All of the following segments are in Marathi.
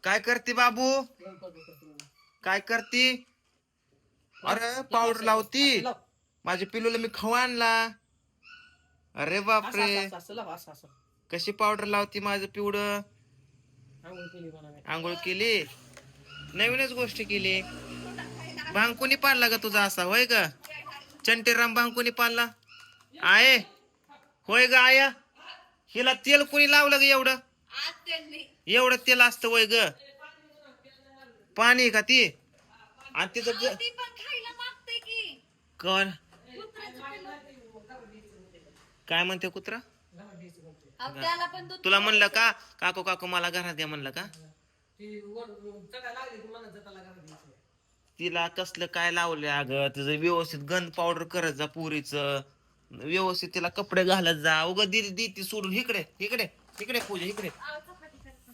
काय करते बाबू? काय करते? अरे पावडर लावती. माझ्या पिलूला मी खाऊ आणला. अरे बापरे, कशी पावडर लावती माझं पिवड? आंघोळ केली, नवीनच गोष्ट केली. भांग कोणी पाडला ग तुझा असा? होय ग चंटीराम, भांग कोणी पाडला? आहे होय ग आया. हिला तेल कोणी लावलं ग एवढं? एवढं तेल असतं वय ग? पाणी का ती? आणि तिचं कोण काय म्हणते कुत्रा? तुला म्हणलं का काकू काकू मला घरात द्या म्हणलं का? तिला कसलं काय लावलं अगं? तिचं व्यवस्थित गंध पावडर करत जा पुरीच, व्यवस्थित तिला कपडे घालत जा. उग दी ती सोडून इकडे इकडे इकडे पूजा इकडे.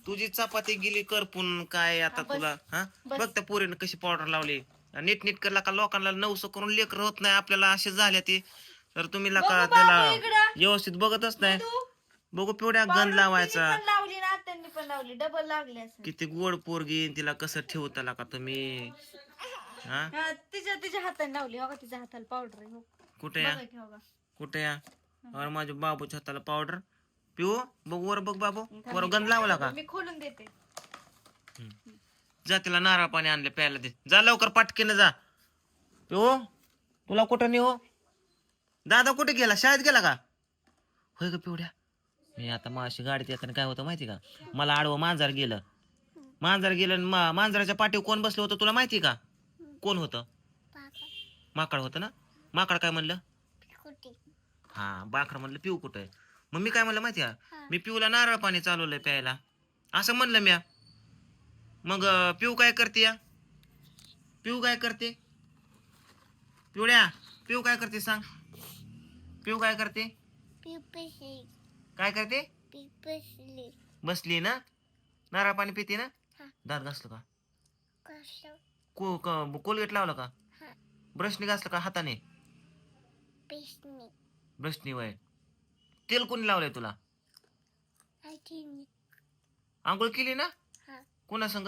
तुझी चपाती गेली करपून काय आता तुला? हा बघ त्या पोरीनं कशी पावडर लावली. नीट नीट करला का लोकांना नवस करून लेकर होत नाही, आपल्याला असे झाले ते. तर तुम्ही का त्याला व्यवस्थित बघतच नाही. बघू पिवड्या गंध लावायचा. डबल लागले. किती गोड पोरगी, तिला कसं ठेवता का तुम्ही? हा तिच्या हाताने लावली हो का, तिच्या हाताला पावडर आहे. कुठे या कुठे या? अरे माझ्या बाबूच्या हाताला पावडर. पिऊ बघ वर बघ बाबू, वर गंध लावला का? मी खोलून देते. जा तिला नारळ पाणी आणले प्यायला दे. जा लवकर पाटकीनं जा. पिऊ तुला कुठं नेऊ? दादा कुठे गेला? शाळेत गेला का? होय ग पिवड्या, मी आता माशी गाडीत येताना काय होतं माहिती का? मला आडवं मांजर गेलं. मांजराच्या पाठीवर कोण बसलं होतं तुला माहिती का? कोण होतं? माकड होतं ना. माकड काय म्हणलं? हा बाखर म्हणलं पिऊ कुठे? मग मी काय म्हणलं माहिती का? मी पिऊला नारळ पाणी चालवलंय प्यायला असं म्हणलं म्या. मग पिऊ काय करते या? पिऊ काय करते? पिवड्या पिऊ काय करते सांग? पिऊ काय करते? काय करते? बसली ना. नारळ पाणी पिते ना. दात घासलं का? कोलगेट लावलं का? ब्रशने घासलं का हाताने? ब्रशनी वय. तेल कोणी लावलंय तुला? आंघोळ केली ना. कोणा संग?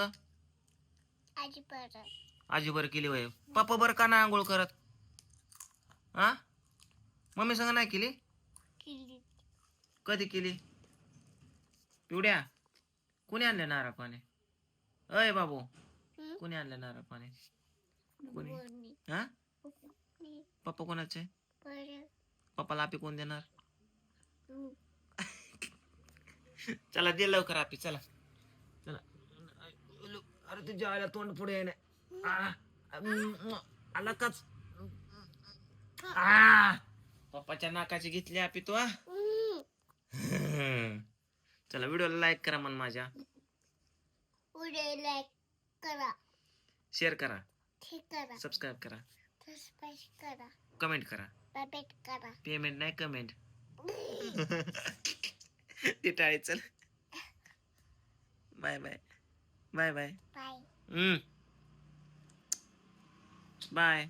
आजी बरं केली वय. पप्पा बरं का ना आंघोळ करत? हा मम्मी संग नाही केली? कधी केली? पिवड्या कोणी आणलं नारळ पाणी? अय बाबू कोणी आणलं नारळ पाणी? कोणी? हा पप्पा कोणाचे? पप्पाला आपी कोण देणार? चला दे लवकर आपी. चला चला. अरे तुझ्या आईला तोंड पुढे आला काच. पप्पाच्या नाकाची घेतली आपी तू. चला व्हिडिओला लाईक करा मन माझ्या. शेअर करा, सबस्क्राईब करा, कमेंट करा. पेमेंट नाही कमेंट. ते टाळी. चल bye bye bye bye bye.